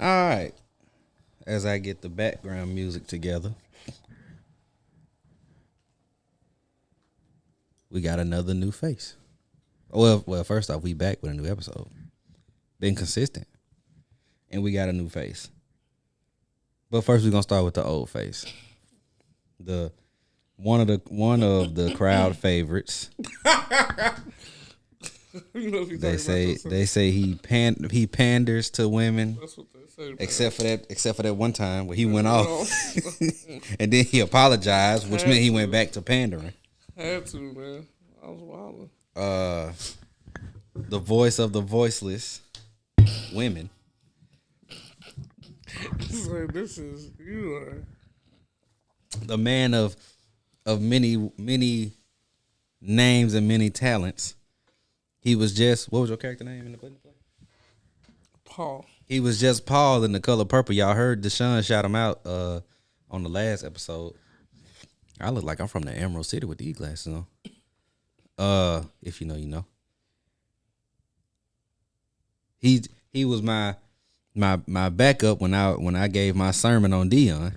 All right. As I get the background music together, we got another new face. Well, first off, we back with a new episode. Been consistent. And we got a new face. But first we're gonna start with the old face. The one of the crowd favorites. They say he panders to women. That's what they say. Except for that one time where he went off, and then he apologized, which meant he went back to pandering. Had to, man. I was wilding. The voice of the voiceless women. So this is you are the man of many names and many talents. He was just, what was your character name in the play? Paul. He was just Paul in The Color Purple. Y'all heard Deshaun shout him out on the last episode. I look like I'm from the Emerald City with these glasses on. If you know, you know. He was my backup when I gave my sermon on Dion.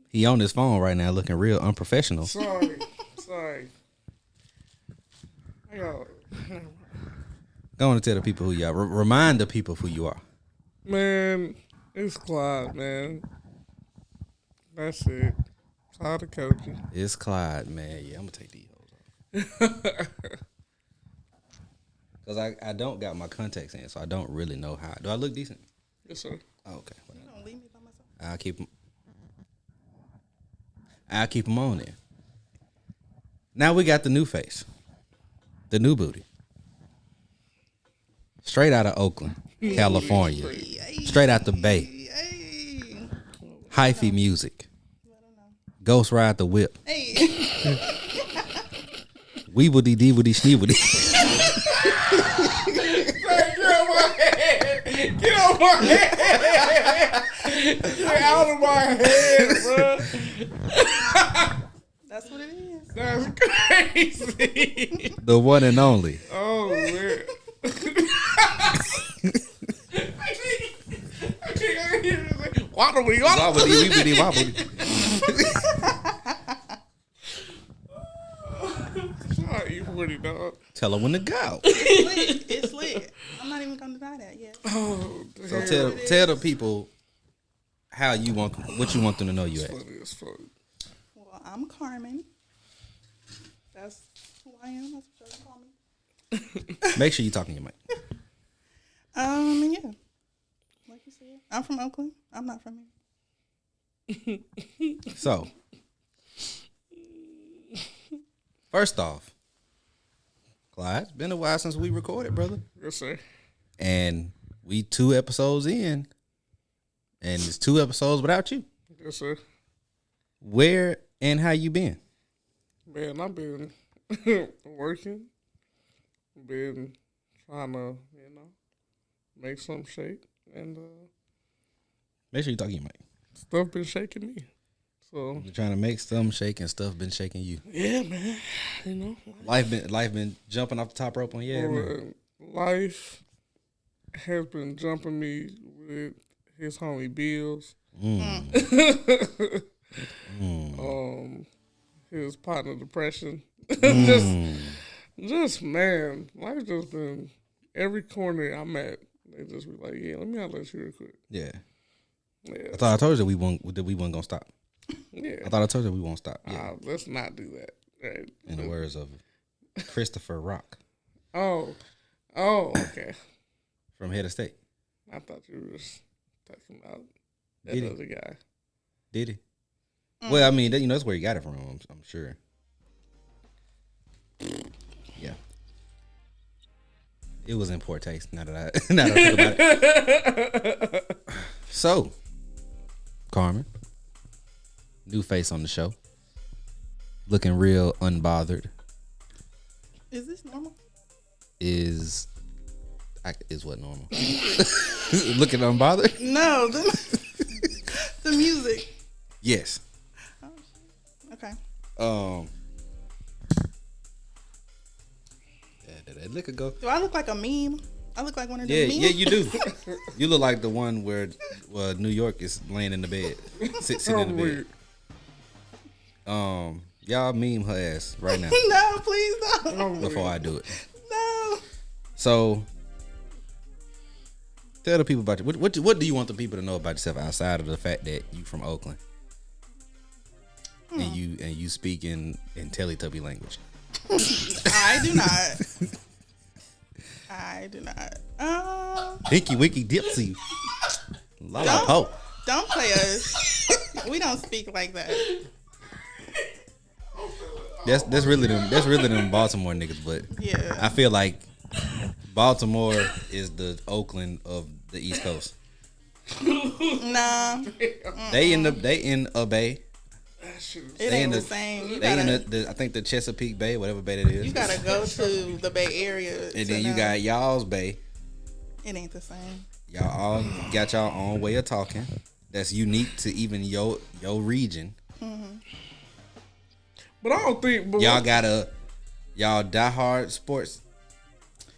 He on his phone right now looking real unprofessional. Sorry. Go on and tell the people who you are. Remind the people who you are. Man, it's Clyde, man. That's it. Clyde the coach. It's Clyde, man. Yeah, I'm going to take these hoes off. Because I don't got my contacts in, so I don't really know how. Do I look decent? Yes, sir. Oh, okay. You don't leave me by myself. I'll keep them on there. Now we got the new face. The new booty. Straight out of Oakland, California. Straight out the Bay. Hyphy music. Ghost Ride the Whip. Weebledy deebledy schneebledy. Get off my head! Get out of my head, bro! That's what it is. That's crazy. The one and only. Oh man. Wobbly. Sorry, E40, dog. Tell her when to go. It's lit. I'm not even gonna deny that yet. Oh, So tell the people what you want them to know you as. It's funny. Well, I'm Carmen. That's who I am. That's what y'all call me. Make sure you're talking to your mic. Yeah. Like you said, I'm from Oakland. I'm not from here. So, first off, Clyde, it's been a while since we recorded, brother. Yes, sir. And we 2 episodes in, and it's 2 episodes without you. Yes, sir. Where and how you been? Man, I've been working. Been trying to, make something shake. And Make sure you talk to your mic. Stuff been shaking me. So You're trying to make something shake and stuff been shaking you. yeah, man. Life been jumping off the top rope on you. Yeah, man. Life has been jumping me with his homie Bills. His partner depression. just man, life just been every corner I'm at. They just be like, yeah, let me holler at you real quick. Yeah. Yeah. I thought I told you that we weren't gonna stop. Yeah. I thought I told you we won't stop. Yeah. Let's not do that. Right. In the words of Christopher Rock. Oh, okay. From Head of State. I thought you were just talking about that Did he? other guy. Did he? Well, I mean, that's where he got it from. I'm sure. Yeah. It was in poor taste. Now that I think about it. So, Carmen, new face on the show, looking real unbothered. Is this normal? Is what normal? Looking unbothered? No, the music. Yes. Oh, okay. Yeah, did that liquor go? Do I look like a meme? I look like one of them. Yeah, memes? yeah, you do. You look like the one where New York is laying in the bed, sitting in the bed. Y'all meme her ass right now. No, please don't. Before I do it. No. So, tell the people about you. What do you want the people to know about yourself outside of the fact that you from Oakland and you speak in Teletubby language? I do not. I do not. Dinky Winky Dipsy. Lollipop. Don't play us. We don't speak like that. That's really them Baltimore niggas, but Yeah. I feel like Baltimore is the Oakland of the East Coast. Nah. They in a bay. It ain't the same. You gotta, in the I think the Chesapeake Bay, whatever bay that is. you gotta go to the Bay Area. And then you got y'all's bay. It ain't the same. Y'all all got y'all own way of talking. That's unique to even your region. But I don't think Y'all got y'all diehard sports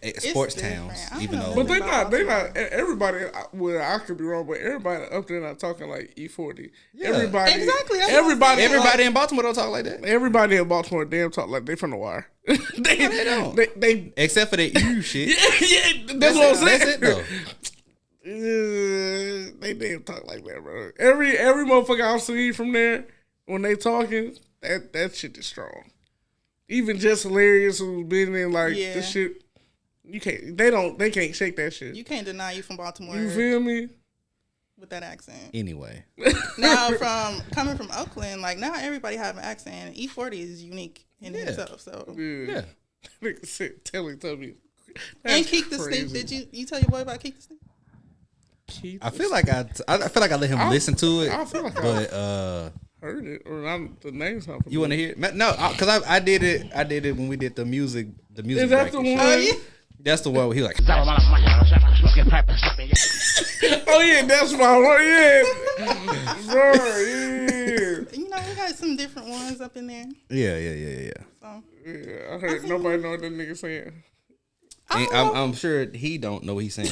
different. towns. I don't Even know though But they not everybody. Well, I could be wrong, but everybody up there not talking like E40. Yeah. Everybody, Exactly. That's everybody in Baltimore don't talk like that. Everybody in Baltimore damn talk like they from the wire. They don't. They Except for that you shit. yeah, that's what I'm saying. That's it though. They damn talk like that, bro. Every motherfucker I've seen from there when they talking, that shit is strong. Even just hilarious who's been in like this shit. You can't. They can't shake that shit. You can't deny you from Baltimore. You feel me? With that accent. Anyway. Now coming from Oakland, like now everybody have an accent. E40 is unique in itself. So Yeah. Nigga said Teletubby. and Keek the Stick. Did you tell your boy about Keek the Stick? I feel like I let him listen to it. I feel like but heard it or the name's not. You want to hear it? No, because I did it when we did the music. Is that the one? Oh yeah. That's the one where he like. Oh yeah, that's my one. Yeah, bro. Yeah. You know, we got some different ones up in there. Yeah. So Yeah, I heard nobody know what that nigga saying. I'm sure he don't know what he's saying.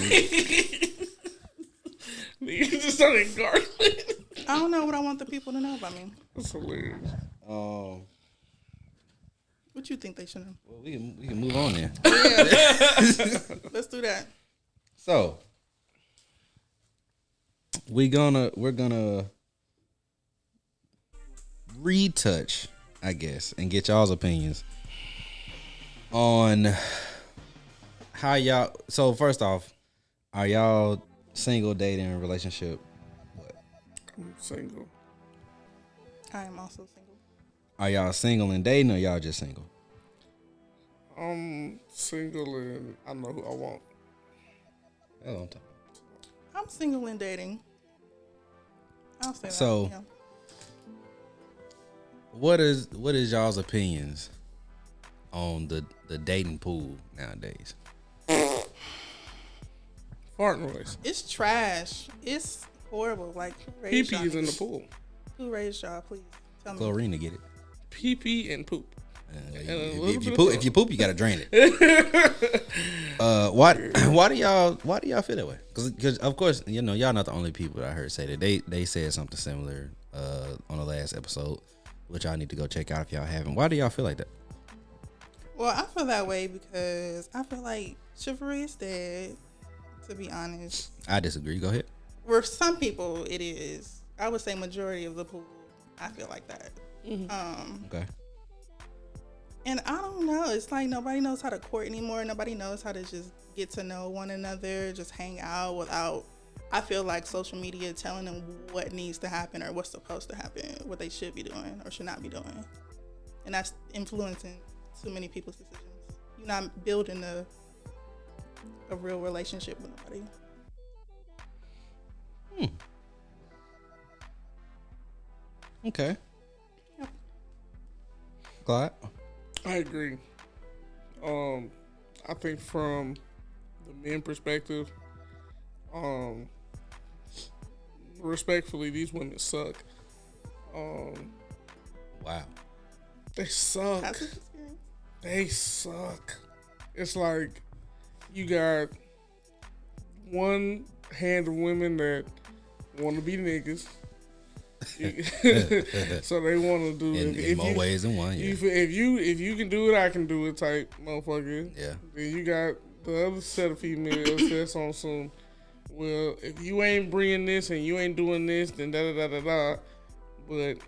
Nigga just started gargling. I don't know what I want the people to know about me. That's hilarious. What you think they should know? Well, we can move on then. Yeah. Let's do that. So we're gonna retouch, I guess, and get y'all's opinions on how y'all. So first off, are y'all single, dating, relationship? What? I'm single. I am also single. Are y'all single and dating, or y'all just single? I'm single and I know who I want. That's what I'm talking about. I'm single and dating. I'll say that. So, yeah. what is y'all's opinions on the dating pool nowadays? Fart noise. It's trash. It's horrible. Like, who raised Pee-pee is y'all? in the pool. Who raised y'all? Please tell me. Chlorine to get it. Pee-pee and poop. If you poop, you gotta drain it. Why do y'all feel that way? Because of course y'all not the only people that I heard say that. They said something similar on the last episode, which y'all need to go check out if y'all haven't. Why do y'all feel like that? Well, I feel that way because I feel like chivalry is dead. To be honest, I disagree. Go ahead. for some people it is. I would say majority of the pool. I feel like that. Okay. And I don't know. It's like nobody knows how to court anymore. Nobody knows how to just get to know one another, just hang out without, I feel like, social media telling them what needs to happen or what's supposed to happen, what they should be doing or should not be doing. And that's influencing too many people's decisions. You're not building a real relationship with nobody. Okay. Yep. Clyde? I agree. I think from the men perspective, respectfully, these women suck. Wow. They suck. That's an experience. They suck. It's like you got one hand of women that want to be niggas. So they want to do in more ways than one. Yeah. If you can do it, I can do it type motherfucker. Yeah. Then you got the other set of females that's on some. Well, if you ain't bringing this and you ain't doing this, then da da da da da. But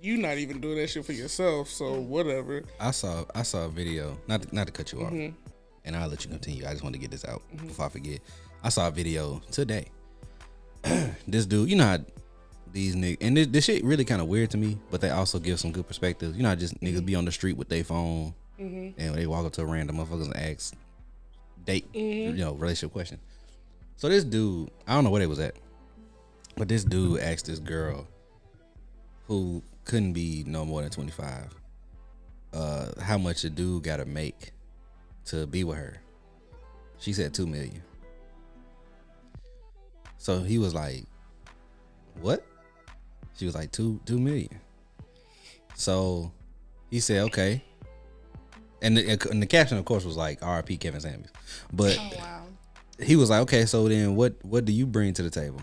you not even doing that shit for yourself, so whatever. I saw a video. Not to cut you off, and I'll let you continue. I just want to get this out before I forget. I saw a video today. This dude, you know how these niggas, and this shit really kind of weird to me, but they also give some good perspectives. You know how just niggas be on the street with their phone, and they walk up to a random motherfuckers and ask date, relationship question. So this dude, I don't know where they was at, but this dude asked this girl who couldn't be no more than 25, how much a dude gotta make to be with her. She said $2 million. So he was like, what? She was like, $2 million. So he said, okay. And the caption, of course, was like, R.I.P. Kevin Samuels. But wow. He was like, okay, so then what do you bring to the table?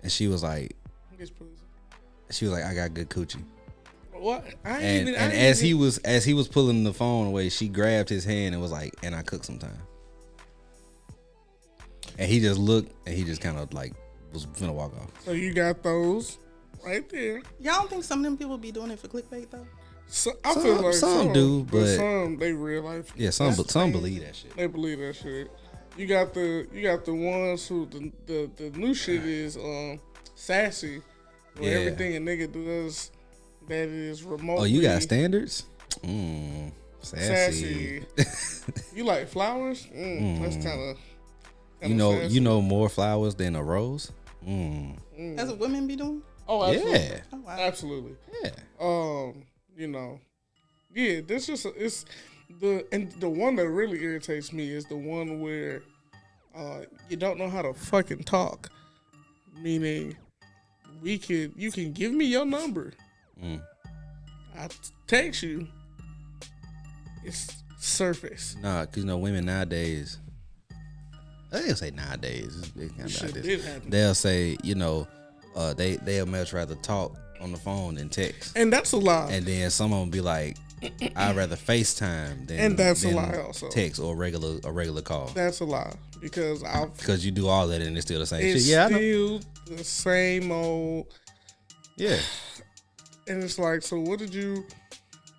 And she was like, I got good coochie. What? As he was pulling the phone away, she grabbed his hand and was like, and I cook sometime. And he just looked and he just kind of like was gonna walk off. So you got those right there. Y'all don't think some of them people be doing it for clickbait though? So, I feel like some do, but some they real life. Yeah, some believe that shit. They believe that shit. You got the ones who the new shit is sassy. Where everything a nigga does that is remotely. Oh, you got standards? Sassy. You like flowers? That's kind of. You know more flowers than a rose. That's what women be doing. Oh, absolutely. Yeah. Oh, wow. Absolutely. Yeah. This just it's the one that really irritates me is the one where you don't know how to fucking talk. Meaning, you can give me your number. I text you. It's surface. Nah, cause women nowadays. I didn't say nowadays. They'll say, they'll much rather talk on the phone than text. And that's a lie. And then some of them be like, I'd rather FaceTime than a lie also. Text or a regular call. That's a lie. Because you do all that and it's still the same shit. Yeah, still the same old. Yeah. And it's like, so what did you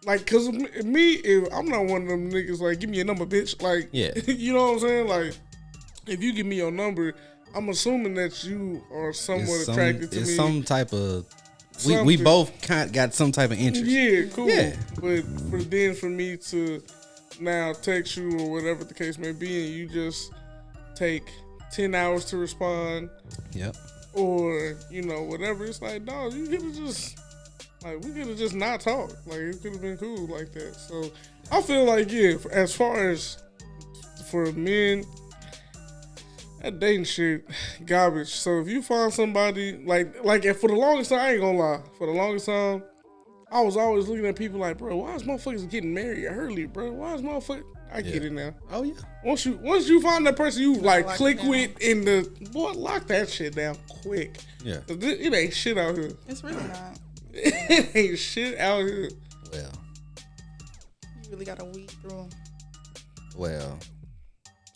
like? Cause me, if I'm not one of them niggas like, give me a number, bitch. Like, yeah. You know what I'm saying? Like, if you give me your number, I'm assuming that you are somewhat attracted to me. It's some type of. We both got some type of interest. Yeah, cool. Yeah. But for me to now text you or whatever the case may be, and you just take 10 hours to respond. Yep. Or, whatever. It's like, dog, you could have just, we could have just not talked. Like, it could have been cool like that. So, I feel like, as far as for men, that dating shit, garbage. So, if you find somebody, if for the longest time, I ain't gonna lie. For the longest time, I was always looking at people like, bro, why is motherfuckers getting married early, bro? Why is motherfuckers... I get it now. Oh yeah. Once you find that person you click with in the lock that shit down quick. Yeah. It ain't shit out here. It's really not. It ain't shit out here. Well. You really gotta weed through them. Well,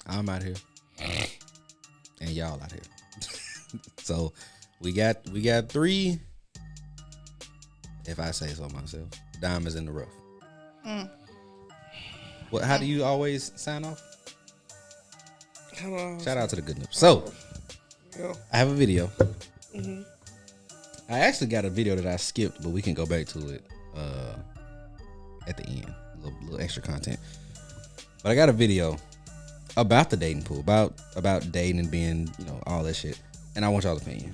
I'm out here, and y'all out here. So we got 3. If I say so myself, diamonds in the rough. How do you always sign off? Shout out to the good news. So, I have a video. I actually got a video that I skipped, but we can go back to it at the end. A little extra content. But I got a video about the dating pool, about dating and being, all that shit. And I want y'all's opinion.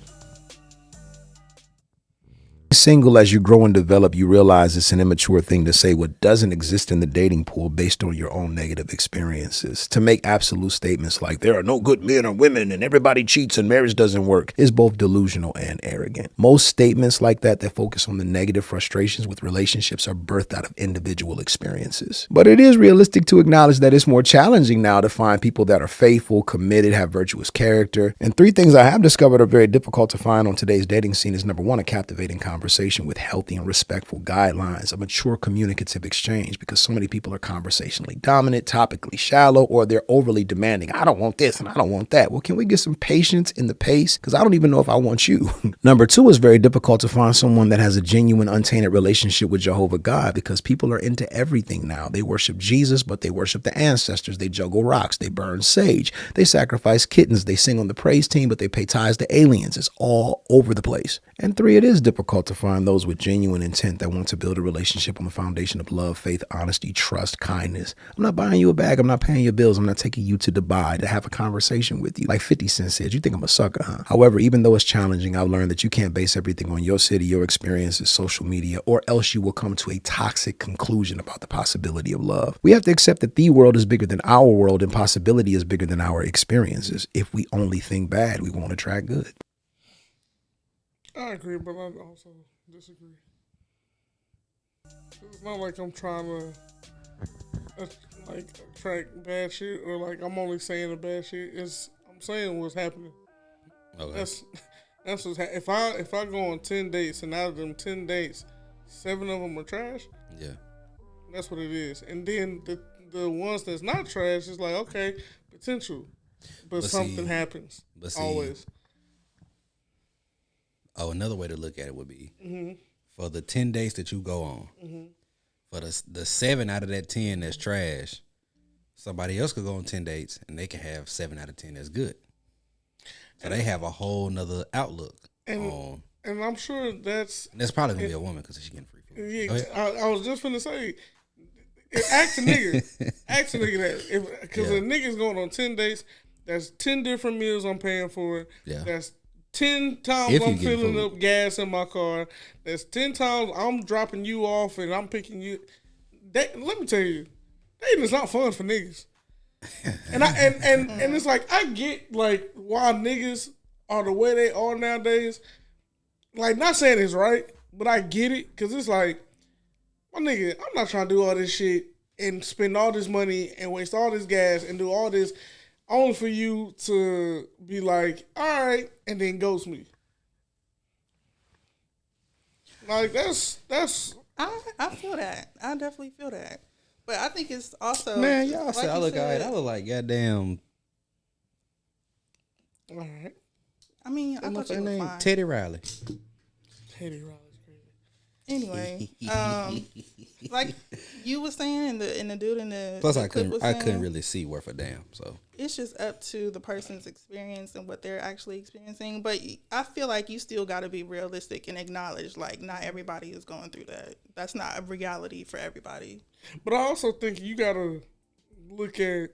single, as you grow and develop, you realize it's an immature thing to say what doesn't exist in the dating pool based on your own negative experiences. To make absolute statements like there are no good men or women and everybody cheats and marriage doesn't work is both delusional and arrogant. Most statements like that focus on the negative frustrations with relationships are birthed out of individual experiences. But it is realistic to acknowledge that it's more challenging now to find people that are faithful, committed, have virtuous character. And 3 things I have discovered are very difficult to find on today's dating scene is number 1, a captivating conversation with healthy and respectful guidelines, a mature communicative exchange, because so many people are conversationally dominant, topically shallow, or they're overly demanding. I don't want this and I don't want that. Well, can we get some patience in the pace? Because I don't even know if I want you. Number 2, is very difficult to find someone that has a genuine, untainted relationship with Jehovah God, because people are into everything now. They worship Jesus, but they worship the ancestors. They juggle rocks. They burn sage. They sacrifice kittens. They sing on the praise team, but they pay tithes to aliens. It's all over the place. And 3, it is difficult to find those with genuine intent that want to build a relationship on the foundation of love, faith, honesty, trust, kindness. I'm not buying you a bag. I'm not paying your bills. I'm not taking you to Dubai to have a conversation with you. Like 50 Cent said, you think I'm a sucker, huh? However, even though it's challenging, I've learned that you can't base everything on your city, your experiences, social media, or else you will come to a toxic conclusion about the possibility of love. We have to accept that the world is bigger than our world and possibility is bigger than our experiences. If we only think bad, we won't attract good. I agree, but I also disagree. It's not like I'm trying to attract bad shit, or like I'm only saying the bad shit. I'm saying what's happening. Okay. That's what's if I go on 10 dates and out of them 10 dates, 7 of them are trash. Yeah. That's what it is. And then the ones that's not trash is like, okay, potential, but something happens. Always. Oh, another way to look at it would be for the 10 dates that you go on, for the 7 out of that 10 that's trash, somebody else could go on 10 dates and they can have 7 out of 10 that's good. So they have a whole nother outlook on. And I'm sure that's probably gonna be a woman because she's getting free food. Yeah, I was just finna say, ask a nigga that because a nigga's going on 10 dates. That's 10 different meals I'm paying for. Yeah. That's 10 times I'm filling up gas in my car. That's 10 times I'm dropping you off and I'm picking you. Let me tell you, dating is not fun for niggas. And it's like I get like why niggas are the way they are nowadays. Like, not saying it's right, but I get it because it's like, my nigga, I'm not trying to do all this shit and spend all this money and waste all this gas and do all this only for you to be like, all right, and then ghost me. Like, that's. I feel that. I definitely feel that. But I think it's also, man, y'all say I look all right. I look like goddamn. All right. I mean, I thought you were fine. Teddy Riley. Teddy Riley's crazy. Anyway, like you were saying, and the dude in the plus the I couldn't really see worth a damn. So it's just up to the person's experience and what they're actually experiencing. But I feel like you still got to be realistic and acknowledge, like, not everybody is going through that. That's not a reality for everybody. But I also think you gotta look at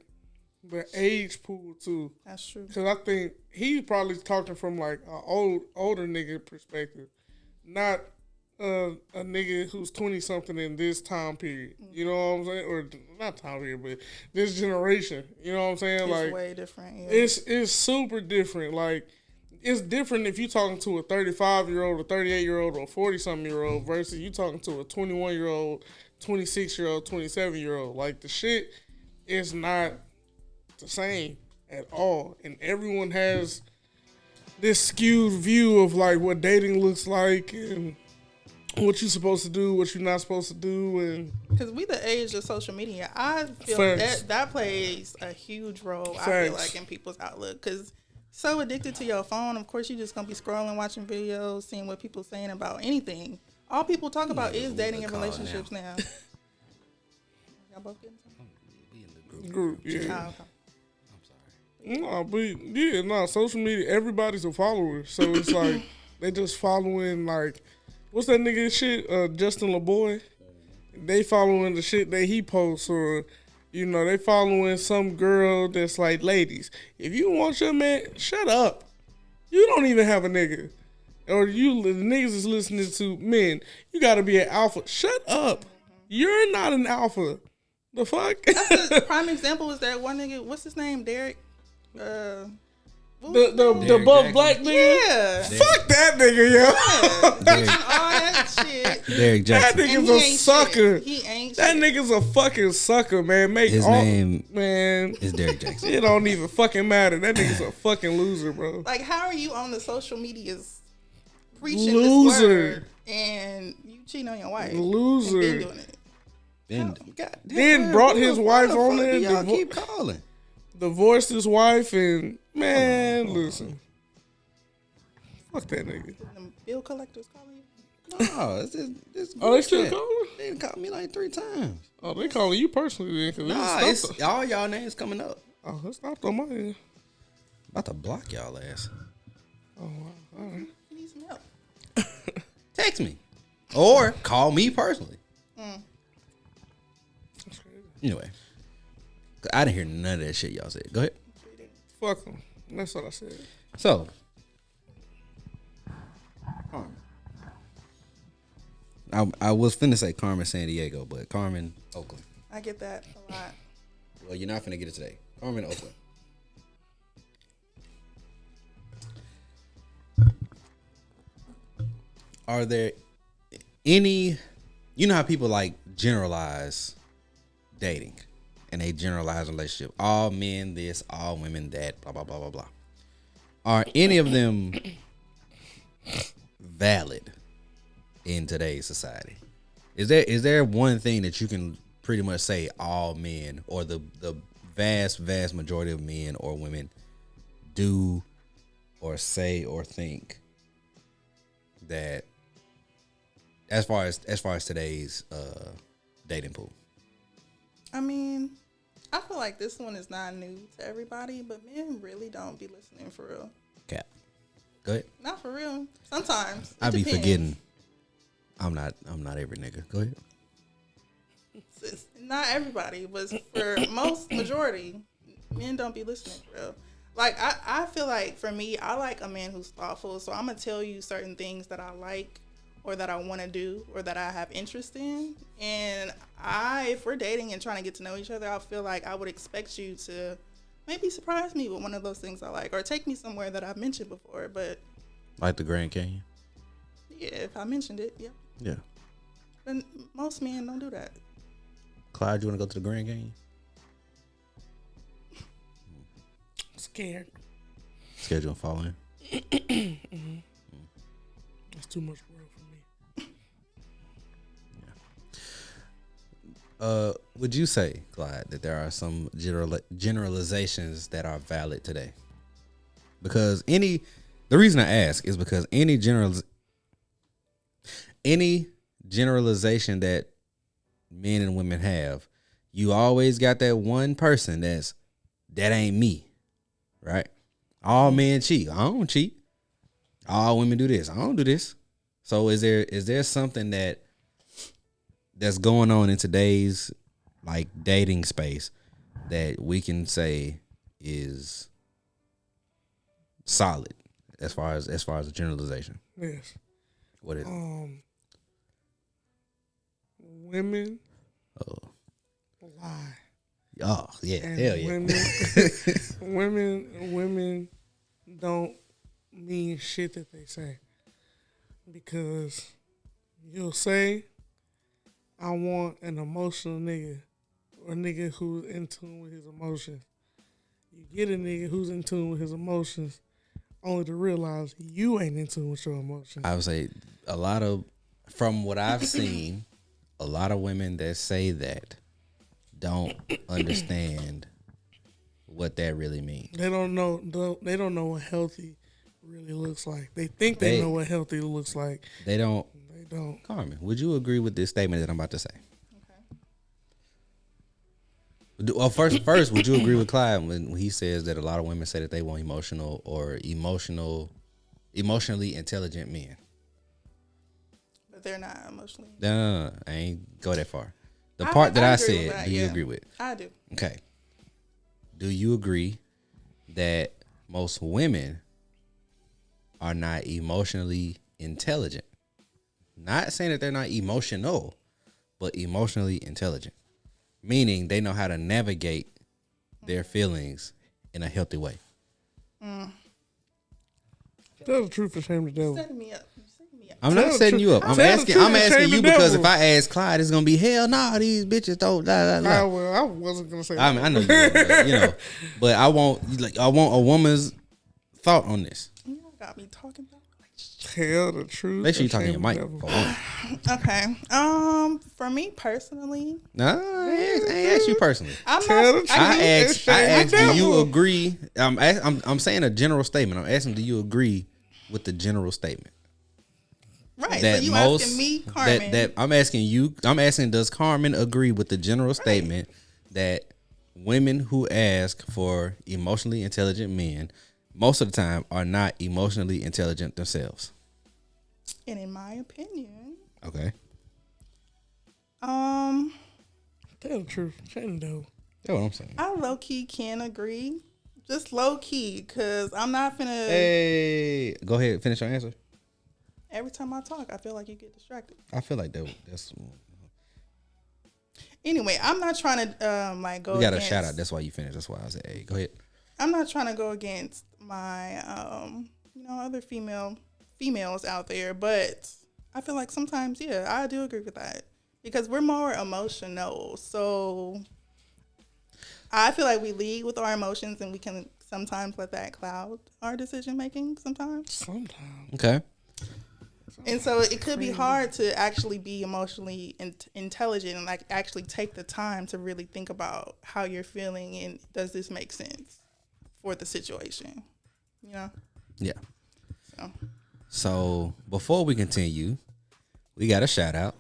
the age pool too. That's true. Because I think he's probably talking from like an older nigga perspective, not a nigga who's 20 something in this time period. You know what I'm saying? Or not time period, but this generation. You know what I'm saying? It's like way different. Yeah. It's super different. Like, it's different if you talking to a 35-year-old, a 38-year-old, or a 40-something-year-old versus you talking to a 21-year-old, 26-year-old, 27-year-old. Like, the shit is not the same at all. And everyone has this skewed view of, like, what dating looks like and what you're supposed to do, what you're not supposed to do. And because we the age of social media, I feel that plays a huge role, Facts. I feel like, in people's outlook. Because so addicted to your phone, of course you're just going to be scrolling, watching videos, seeing what people saying about anything. All people talk about is dating and relationships now. Y'all both getting something? Group, yeah. Oh, okay. No, but social media, everybody's a follower. So it's like, they just following, like, what's that nigga shit? Justin LaBoy? They following the shit that he posts, or, you know, they following some girl that's like, ladies, if you want your man, shut up. You don't even have a nigga. or you the niggas is listening to men, you gotta be an alpha. Shut up. You're not an alpha. The fuck? That's a prime example is that one nigga, what's his name? Derek? The Derek buff Jackson. black nigga? Yeah. Fuck that nigga, yo. Derek, All that shit. Derek That Jackson. And nigga's he a ain't sucker. shit. He ain't That shit. nigga's a fucking sucker, man. His name man. is Derek Jackson. It don't even fucking matter. That nigga's a fucking loser, bro. Like, how are you on the social medias preaching Loser. this word and you cheating on your wife? Loser. And been doing it. Then brought his wife Why on the fuck there. do y'all keep calling. Divorced his wife and man, listen. Fuck that nigga. The bill collectors calling you? No, it's this Oh, they still chat. calling? They done called me like 3 times. Oh, they calling you personally then? Cause Nah, it's all y'all names coming up. oh, it's stopped on my end. About to block y'all ass. Oh, wow. All right. You need some help. Text me. Or call me personally. That's crazy. Anyway. I didn't hear none of that shit y'all said. Go ahead. Fuck them. That's what I said. So. Carmen. I was finna say Carmen San Diego, but Carmen Oakland. I get that a lot. Well, you're not finna get it today. Carmen Oakland. Are there any, you know how people like generalize dating and they generalize relationship? All men this, all women that, blah, blah, blah, blah, blah. Are any of them valid in today's society? Is there one thing that you can pretty much say all men or the vast majority of men or women do or say or think that as far as today's dating pool? I mean, I feel like this one is not new to everybody, but men really don't be listening for real. Cap. Go ahead. Not for real. Sometimes. I be depends. forgetting. I'm not every nigga. Go ahead. It's not everybody, but for most majority, men don't be listening for real. Like, I feel like for me, I like a man who's thoughtful. So I'm going to tell you certain things that I like or that I want to do or that I have interest in. And if we're dating and trying to get to know each other, I feel like I would expect you to maybe surprise me with one of those things I like or take me somewhere that I've mentioned before. But Like the Grand Canyon? yeah, if I mentioned it, yeah. Yeah. But most men don't do that. Clyde, you want to go to the Grand Canyon? Scared. Schedule and fall in. That's too much work for me. Would you say, Clyde, that there are some generalizations that are valid today? Because the reason I ask is because any generalization that men and women have, you always got that one person that ain't me, right? All men cheat. I don't cheat. All women do this. I don't do this. So is there something that's going on in today's like dating space that we can say is solid as far as a generalization? Yes. What is it? Women Oh, lie. oh yeah, And hell yeah. women don't mean shit that they say. Because you'll say, I want an emotional nigga or a nigga who's in tune with his emotions. You get a nigga who's in tune with his emotions only to realize you ain't in tune with your emotions. I would say from what I've seen, a lot of women that say that don't understand what that really means. They don't know what healthy really looks like. They think they know what healthy looks like. They don't. They don't. Carmen, would you agree with this statement that I'm about to say? Okay. Well, first, would you agree with Clyde when he says that a lot of women say that they want emotionally intelligent men? But they're not emotionally. No, I ain't go that far. The part that I said, do you agree with? I do. Okay. Do you agree that most women are not emotionally intelligent. Not saying that they're not emotional, but emotionally intelligent. Meaning they know how to navigate their feelings in a healthy way. Tell the truth and shame the devil. Setting me up. I'm not setting you up. I'm asking you because if I ask Clyde, it's gonna be hell no. These bitches don't. Blah, blah, blah. Well, I wasn't gonna say. I mean, I know you, but, but I want a woman's thought on this. You got me talking about relationships. Tell the truth. Make sure you talking your mic. Okay. For me personally, Nah, I ain't ask you personally. I'm Tell not. the truth. I asked, the do you devil. agree? I'm saying a general statement. I'm asking, do you agree with the general statement? Right. That So you most asking me, Carmen? that I'm asking you. I'm asking, does Carmen agree with the general statement that women who ask for emotionally intelligent men most of the time are not emotionally intelligent themselves? And in my opinion, Okay. Tell the truth. Shame the devil. That's what I'm saying. I low key can agree, just low key, cause I'm not finna. Hey, go ahead. Finish your answer. Every time I talk, I feel like you get distracted. I feel like that's. Anyway, I'm not trying to go. We got a against, shout out. That's why you finished. That's why I said, hey, go ahead. I'm not trying to go against my other females out there, but I feel like sometimes, yeah, I do agree with that because we're more emotional. So I feel like we lead with our emotions, and we can sometimes let that cloud our decision making. Sometimes. Okay. And so it could be hard to actually be emotionally intelligent and like actually take the time to really think about how you're feeling and does this make sense for the situation, you know? Yeah. So So before we continue, we got a shout out.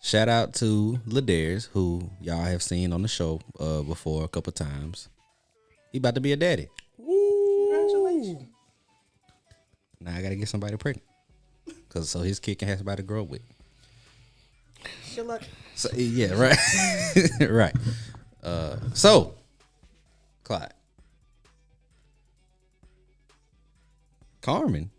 Shout out to Ladares, who y'all have seen on the show before a couple times. He about to be a daddy. congratulations. Now I gotta get somebody pregnant, so his kid can have somebody to grow up with. Good luck. So yeah, right, right. So, Clyde, Carmen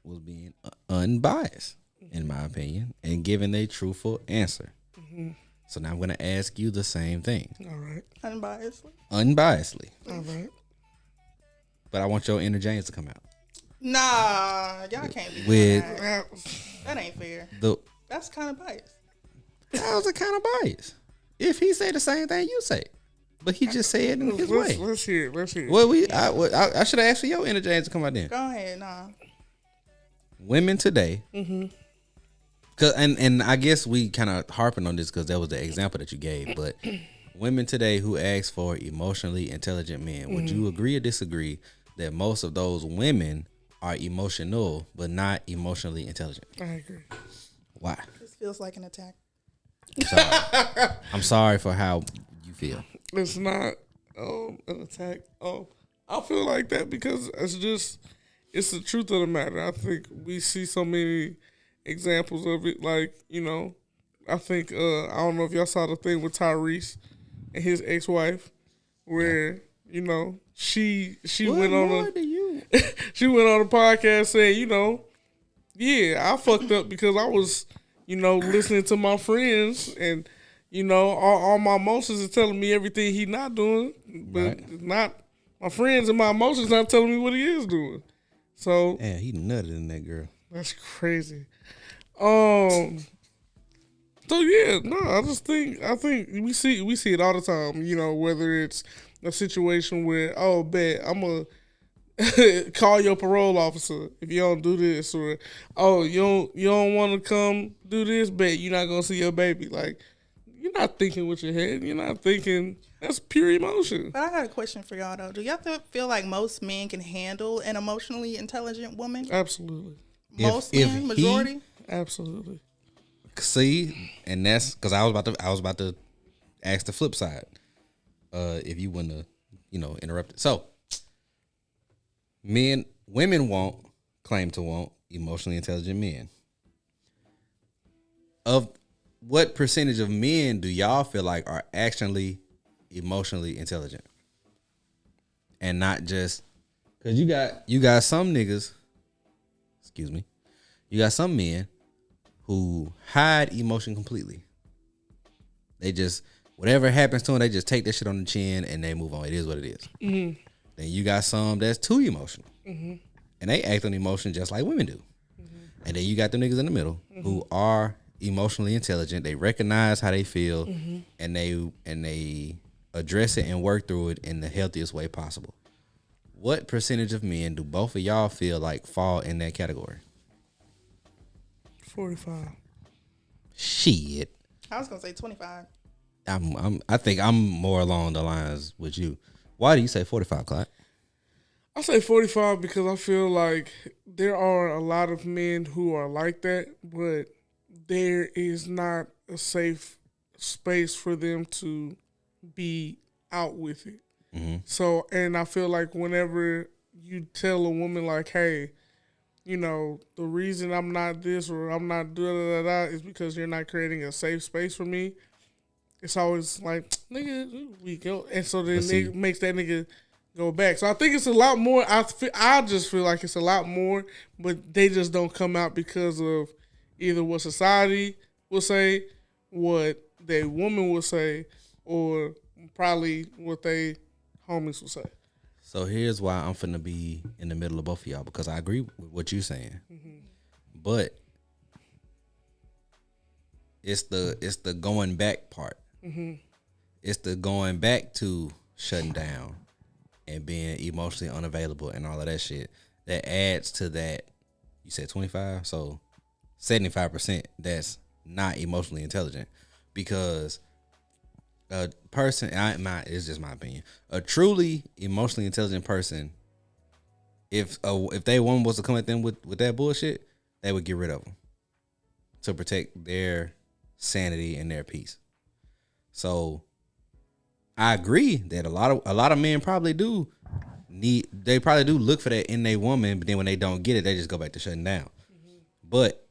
was being unbiased, in my opinion, and giving a truthful answer. Mm-hmm. So now I'm gonna ask you the same thing, All right. unbiasedly. All right. But I want your inner James to come out. Nah, y'all can't be With doing that. That ain't fair. That's kind of biased. That was a kind of bias. If he say the same thing you say, but he just said it in his way. Let's hear it. Let's hear it. Well, I should have asked for your inner James to come out then. Go ahead, nah. Women today, Mm-hmm. cause and I guess we kind of harping on this because that was the example that you gave. But women today who ask for emotionally intelligent men, would you agree or disagree that most of those women are emotional but not emotionally intelligent? I agree. Why? This feels like an attack. I'm sorry for how you feel. It's not an attack. I feel like that because it's the truth of the matter. I think we see so many examples of it. Like, I think I don't know if y'all saw the thing with Tyrese and his ex-wife, where she went on she went on a podcast saying, yeah, I fucked up because I was listening to my friends and all my emotions are telling me everything he not doing, but not my friends and my emotions not telling me what he is doing. So yeah, he nutted in that girl. that's crazy. So yeah, no, I think we see it all the time. Whether it's a situation where bet I'm gonna call your parole officer if you don't do this, or you don't want to come do this, bet you're not gonna see your baby. Like, you're not thinking with your head. You're not thinking. That's pure emotion. But I got a question for y'all though. Do y'all feel like most men can handle an emotionally intelligent woman? Absolutely. Most men, majority. Absolutely. See, and that's because I was about to ask the flip side. If you wouldn't have, interrupted. So, women claim to want emotionally intelligent men. Of what percentage of men do y'all feel like are actually emotionally intelligent? And not just, Cause you got some niggas, excuse me, you got some men who hide emotion completely. They just, whatever happens to them, they just take that shit on the chin and they move on. It is what it is. Mm-hmm. Then you got some that's too emotional. Mm-hmm. And they act on emotion just like women do. Mm-hmm. And then you got them niggas in the middle who are emotionally intelligent. They recognize how they feel and they address it and work through it in the healthiest way possible. What percentage of men do both of y'all feel like fall in that category? 45. Shit. I was gonna say 25. I think I'm more along the lines with you. Why do you say 45, Clyde? I say 45 because I feel like there are a lot of men who are like that, but there is not a safe space for them to be out with it. Mm-hmm. So, and I feel like whenever you tell a woman like, hey, you know, the reason I'm not this or I'm not da-da-da-da is because you're not creating a safe space for me, it's always like, nigga, we go. And so then it makes that nigga go back. So I think it's a lot more. I just feel like it's a lot more, but they just don't come out because of either what society will say, what their woman will say, or probably what they homies will say. So here's why I'm finna be in the middle of both of y'all, because I agree with what you're saying. Mm-hmm. But it's the going back part. Mm-hmm. It's the going back to shutting down and being emotionally unavailable and all of that shit that adds to that. You said 25, so 75% that's not emotionally intelligent, because a person, it's just my opinion, a truly emotionally intelligent person, if they woman was to come at them with that bullshit, they would get rid of them to protect their sanity and their peace. So I agree that a lot of men probably do look for that in their woman, but then when they don't get it, they just go back to shutting down. Mm-hmm. But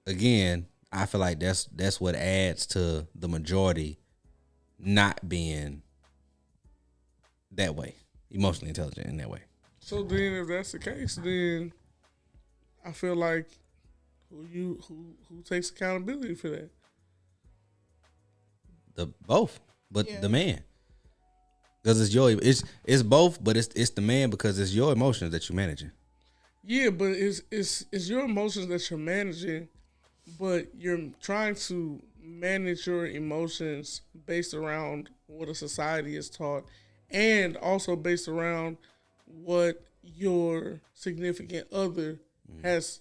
again, I feel like that's what adds to the majority not being that way, emotionally intelligent in that way. So then, if that's the case, then I feel like who takes accountability for that? The man, because it's both, but it's the man because it's your emotions that you're managing. Yeah, but it's your emotions that you're managing, but you're trying to manage your emotions based around what a society is taught, and also based around what your significant other has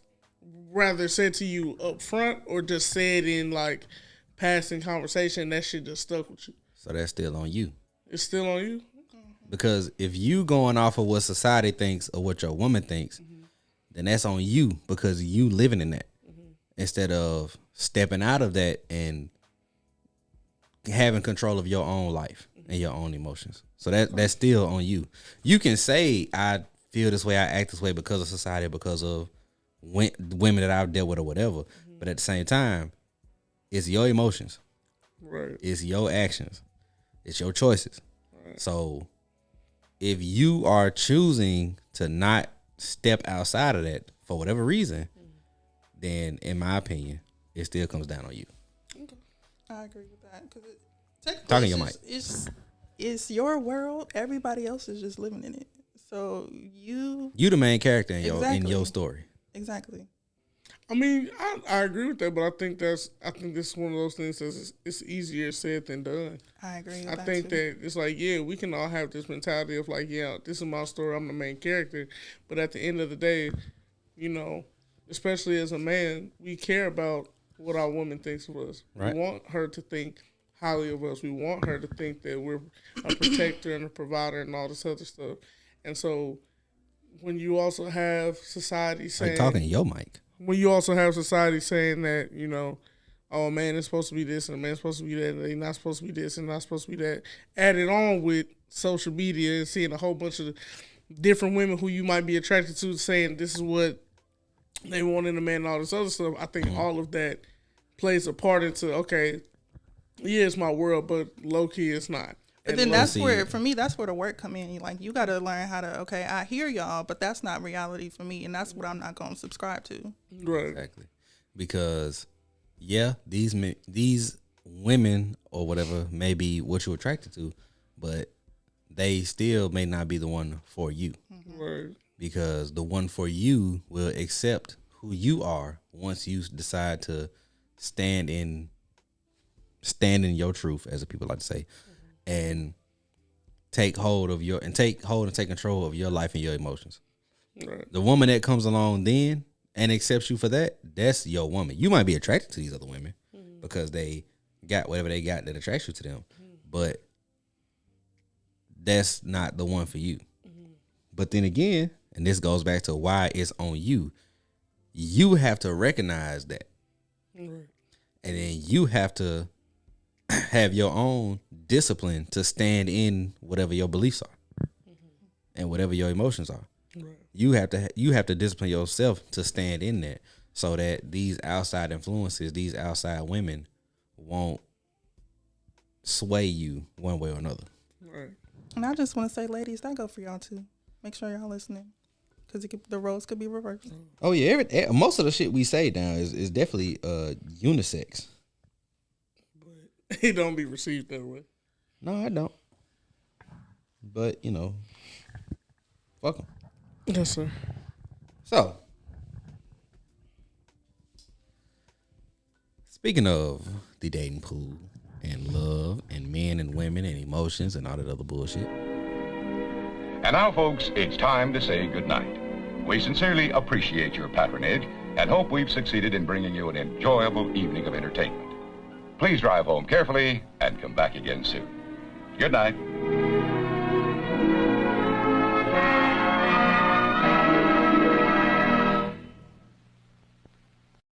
rather said to you up front or just said in like passing conversation. That shit just stuck with you. So that's still on you. It's still on you? Because if you going off of what society thinks or what your woman thinks, then that's on you because you living in that. Instead of stepping out of that and having control of your own life and your own emotions. So that's still on you. You can say, I feel this way, I act this way because of society, because of women that I've dealt with or whatever. But at the same time, it's your emotions. Right. It's your actions. It's your choices. Right. So if you are choosing to not step outside of that for whatever reason, then in my opinion, it still comes down on you. Okay. I agree with that because talking your mic. It's your world. Everybody else is just living in it. So you the main character in your story. Exactly. I mean, I agree with that, but I think this is one of those things that's it's easier said than done. I agree with that. I think that it's like, yeah, we can all have this mentality of like, yeah, this is my story, I'm the main character. But at the end of the day, you know, especially as a man, we care about what our woman thinks of us. Right. We want her to think highly of us. We want her to think that we're a protector and a provider and all this other stuff. And so when you also have society saying... Are you talking to your mic? When you also have society saying that, you know, oh, man, it's supposed to be this and a man's supposed to be that and they're not supposed to be this and not supposed to be that. Added on with social media and seeing a whole bunch of different women who you might be attracted to saying this is what they want in a man and all this other stuff. I think all of that plays a part into, okay, yeah, it's my world, but low-key it's not. But then that's where, for me, that's where the work come in. Like, you got to learn how to, okay, I hear y'all, but that's not reality for me, and that's what I'm not going to subscribe to. Right. Exactly. Because, yeah, these women or whatever may be what you're attracted to, but they still may not be the one for you. Right. Because the one for you will accept who you are once you decide to stand in your truth, as the people like to say, and take hold and take control of your life and your emotions. Right. The woman that comes along then and accepts you for that, that's your woman. You might be attracted to these other women because they got whatever they got that attracts you to them, but that's not the one for you. But then again, and this goes back to why it's on you. You have to recognize that, and then you have to have your own discipline to stand in whatever your beliefs are and whatever your emotions are. Right. You have to discipline yourself to stand in that, so that these outside influences, these outside women, won't sway you one way or another. Right. And I just want to say, ladies, that go for y'all too. Make sure y'all listening, because the roles could be reversed. Oh yeah, most of the shit we say now is definitely unisex. He don't be received that way. No, I don't. But, fuck them. Yes, sir. So, speaking of the dating pool and love and men and women and emotions and all that other bullshit. And now, folks, it's time to say goodnight. We sincerely appreciate your patronage and hope we've succeeded in bringing you an enjoyable evening of entertainment. Please drive home carefully and come back again soon. Good night.